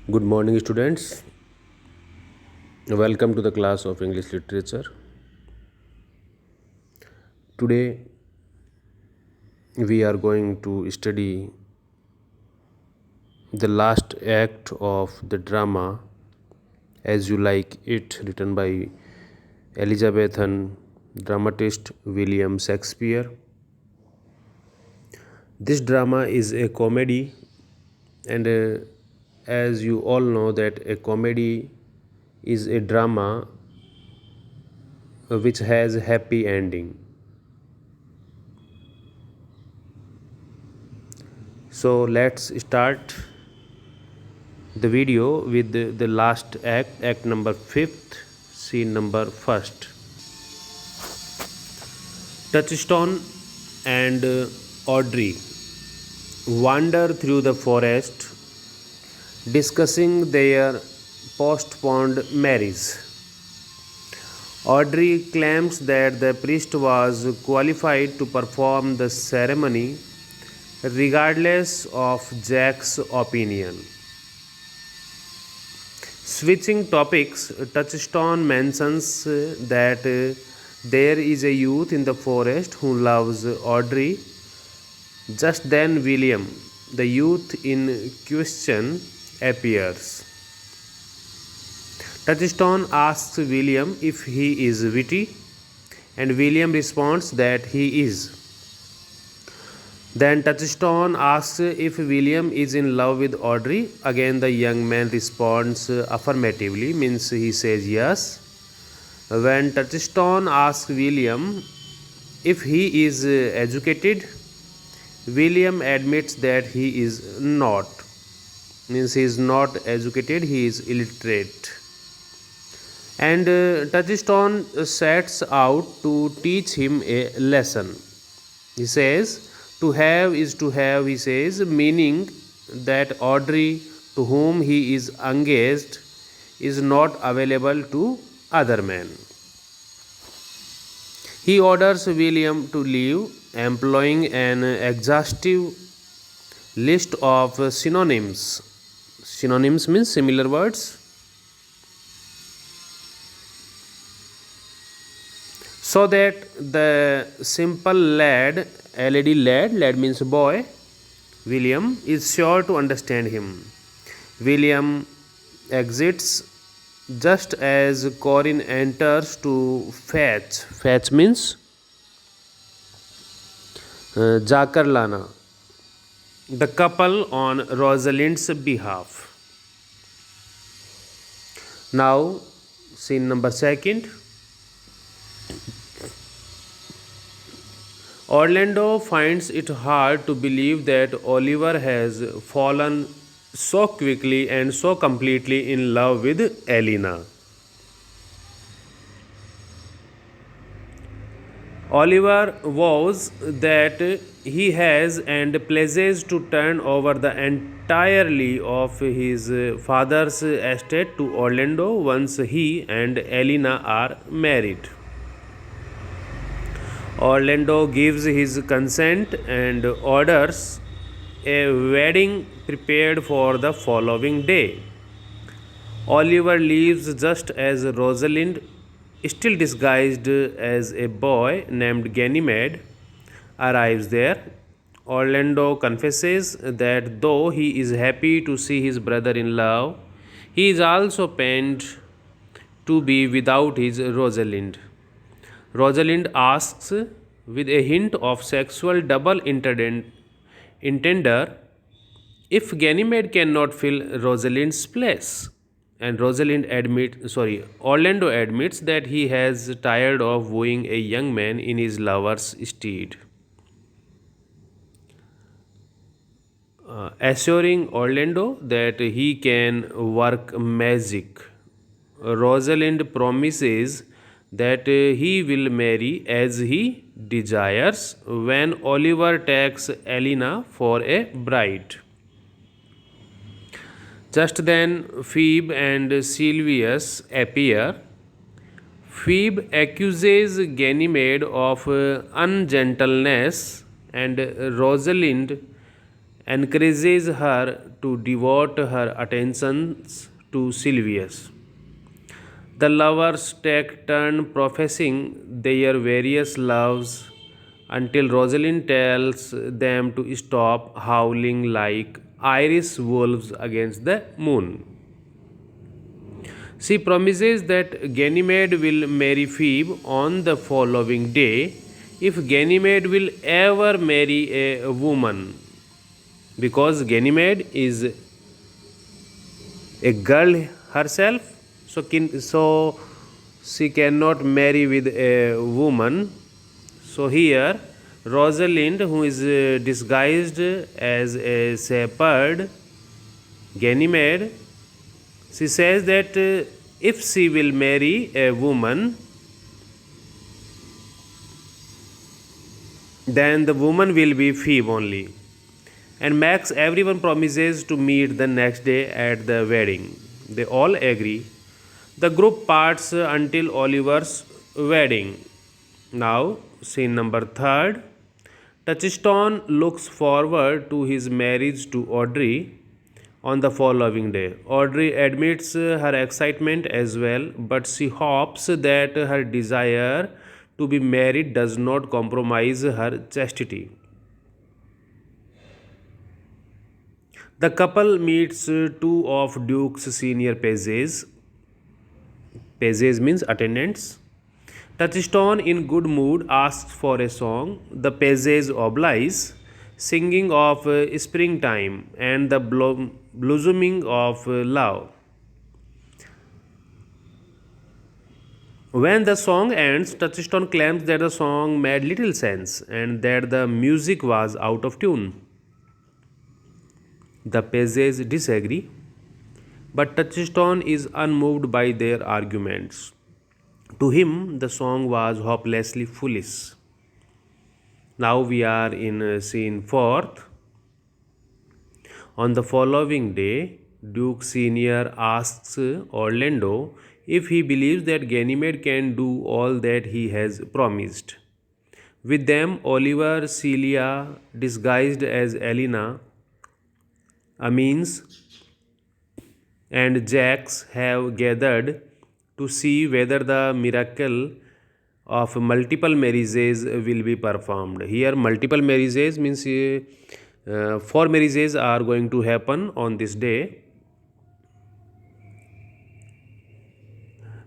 Good morning, students. Welcome to the class of English Literature. Today, we are going to study the last act of the drama As You Like It, written by Elizabethan dramatist William Shakespeare. This drama is a comedy, and as you all know, that a comedy is a drama which has a happy ending. So let's start the video with the last act number 5th, scene number 1st. Touchstone and Audrey wander through the forest discussing their postponed marriage. Audrey claims that the priest was qualified to perform the ceremony regardless of Jack's opinion. Switching topics, Touchstone mentions that there is a youth in the forest who loves Audrey. Just then William, the youth in question, appears. Touchstone asks William if he is witty, and William responds that he is. Then Touchstone asks if William is in love with Audrey. Again the young man responds affirmatively, means he says yes. When Touchstone asks William if he is educated, William admits that he is not, means he is not educated, he is illiterate. And Touchstone sets out to teach him a lesson. He says, to have is to have, he says, meaning that Audrey, to whom he is engaged, is not available to other men. He orders William to leave, employing an exhaustive list of synonyms. Synonyms means similar words. So that the simple lad means boy, William, is sure to understand him. William exits just as Corin enters to fetch. Fetch means Jakar Lana, the couple on Rosalind's behalf. Now, scene number 2nd. Orlando finds it hard to believe that Oliver has fallen so quickly and so completely in love with Elena. Oliver vows that he has and pledges to turn over the entirely of his father's estate to Orlando once he and Elena are married. Orlando gives his consent and orders a wedding prepared for the following day. Oliver leaves just as Rosalind, still disguised as a boy named Ganymede, arrives there. Orlando confesses that though he is happy to see his brother-in-law, he is also pained to be without his Rosalind. Rosalind asks, with a hint of sexual double entendre, if Ganymede cannot fill Rosalind's place. And Orlando admits that he has tired of wooing a young man in his lover's stead. Assuring Orlando that he can work magic, Rosalind promises that he will marry as he desires when Oliver takes Elena for a bride. Just then Phoebe and Sylvius appear. Phoebe accuses Ganymede of ungentleness, and Rosalind encourages her to devote her attentions to Sylvius. The lovers take turn professing their various loves until Rosalind tells them to stop howling like Irish wolves against the moon. She promises that Ganymede will marry Phoebe on the following day if Ganymede will ever marry a woman, because Ganymede is a girl herself, so she cannot marry with a woman. So here Rosalind, who is disguised as a shepherd, Ganymede, she says that if she will marry a woman, then the woman will be Phoebe only. And Max, everyone promises to meet the next day at the wedding. They all agree. The group parts until Oliver's wedding. Now, scene number third. Touchstone looks forward to his marriage to Audrey on the following day. Audrey admits her excitement as well, but she hopes that her desire to be married does not compromise her chastity. The couple meets two of Duke's senior pages. Pages means attendants. Touchstone, in good mood, asks for a song. The pages oblige, singing of springtime and the blossoming of love. When the song ends, Touchstone claims that the song made little sense and that the music was out of tune. The pages disagree, but Touchstone is unmoved by their arguments. To him, the song was hopelessly foolish. Now we are in scene fourth. On the following day, Duke Senior asks Orlando if he believes that Ganymede can do all that he has promised. With them, Oliver, Celia, disguised as Elena, Amines, and Jax have gathered to see whether the miracle of multiple marriages will be performed. Here, multiple marriages means four marriages are going to happen on this day.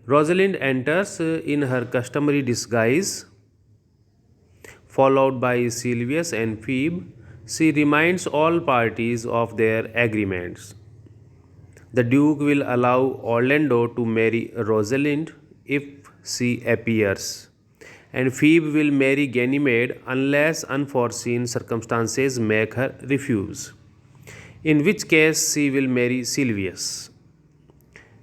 Rosalind enters in her customary disguise, followed by Sylvius and Phoebe. She reminds all parties of their agreements. The Duke will allow Orlando to marry Rosalind if she appears, and Phoebe will marry Ganymede unless unforeseen circumstances make her refuse, in which case she will marry Sylvius.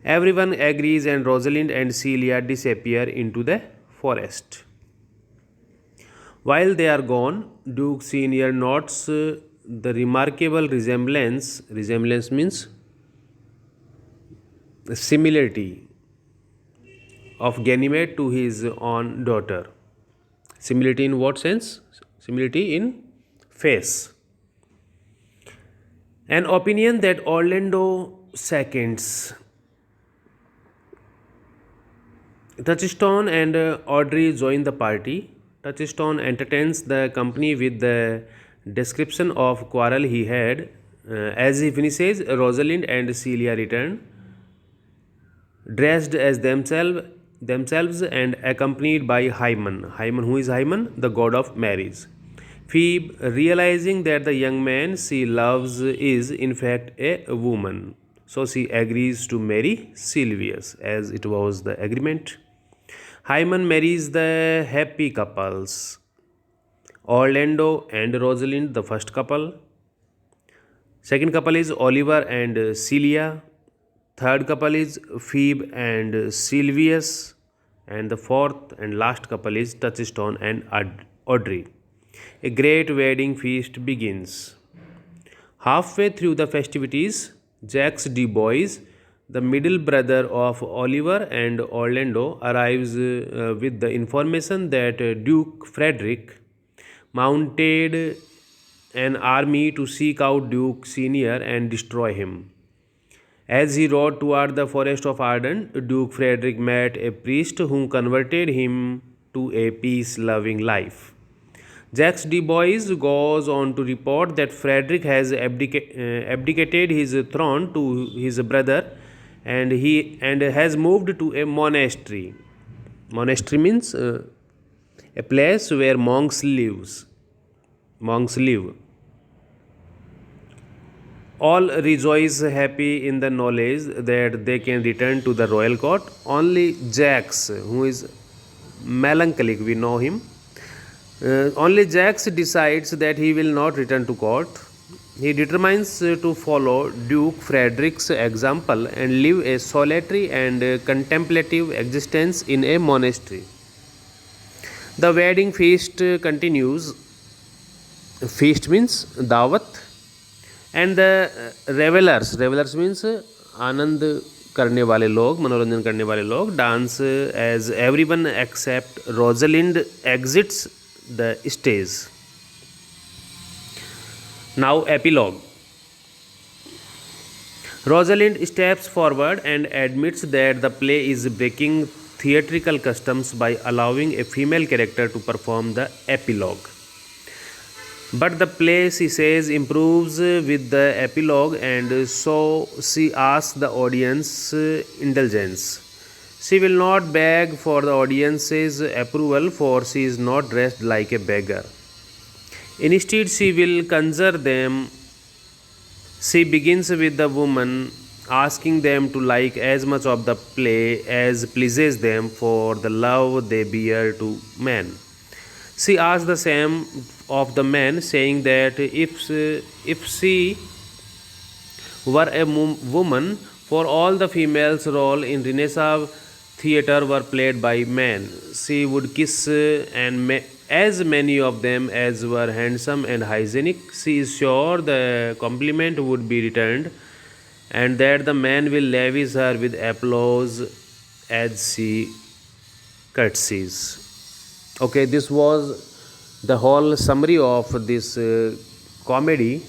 Everyone agrees, and Rosalind and Celia disappear into the forest. While they are gone, Duke Senior notes the remarkable resemblance. Resemblance means similarity of Ganymede to his own daughter. Similarity in what sense? Similarity in face. An opinion that Orlando seconds. Touchstone and Audrey join the party. Touchstone entertains the company with the description of quarrel he had. As he finishes, Rosalind and Celia return, dressed as themselves and accompanied by Hymen. Hymen, who is Hymen? The god of marriage. Phoebe, realizing that the young man she loves is in fact a woman, so she agrees to marry Sylvius, as it was the agreement. Hymen marries the happy couples, Orlando and Rosalind, the first couple. Second couple is Oliver and Celia. Third couple is Phoebe and Sylvius. And the fourth and last couple is Touchstone and Audrey. A great wedding feast begins. Halfway through the festivities, Jacques Du Bois, the middle brother of Oliver and Orlando, arrives with the information that Duke Frederick, mounted an army to seek out Duke Senior and destroy him. As he rode toward the forest of Arden, Duke Frederick met a priest who converted him to a peace loving life. Jacques Du Bois goes on to report that Frederick has abdicated his throne to his brother and has moved to a monastery. Monastery means a place where monks live. All rejoice happy in the knowledge that they can return to the royal court. Only Jacques, who is melancholic, we know him. Only Jacques decides that he will not return to court. He determines to follow Duke Frederick's example and live a solitary and contemplative existence in a monastery. The wedding feast continues. Feast means dawat, and the revelers means आनंद करने वाले लोग, मनोरंजन करने वाले लोग, dance as everyone except Rosalind exits the stage. Now epilogue. Rosalind steps forward and admits that the play is breaking theatrical customs by allowing a female character to perform the epilogue. But the play, she says, improves with the epilogue, and so she asks the audience indulgence. She will not beg for the audience's approval, for she is not dressed like a beggar. Instead, she will conjure them. She begins with the woman, asking them to like as much of the play as pleases them for the love they bear to men. She asks the same of the men, saying that if she were a woman, for all the females' role in Renaissance theatre were played by men, she would kiss as many of them as were handsome and hygienic. She is sure the compliment would be returned, and that the man will lavish her with applause as she curtsies. Okay, this was the whole summary of this comedy.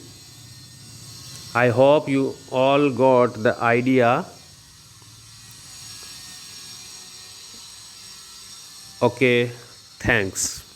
I hope you all got the idea. Okay, thanks.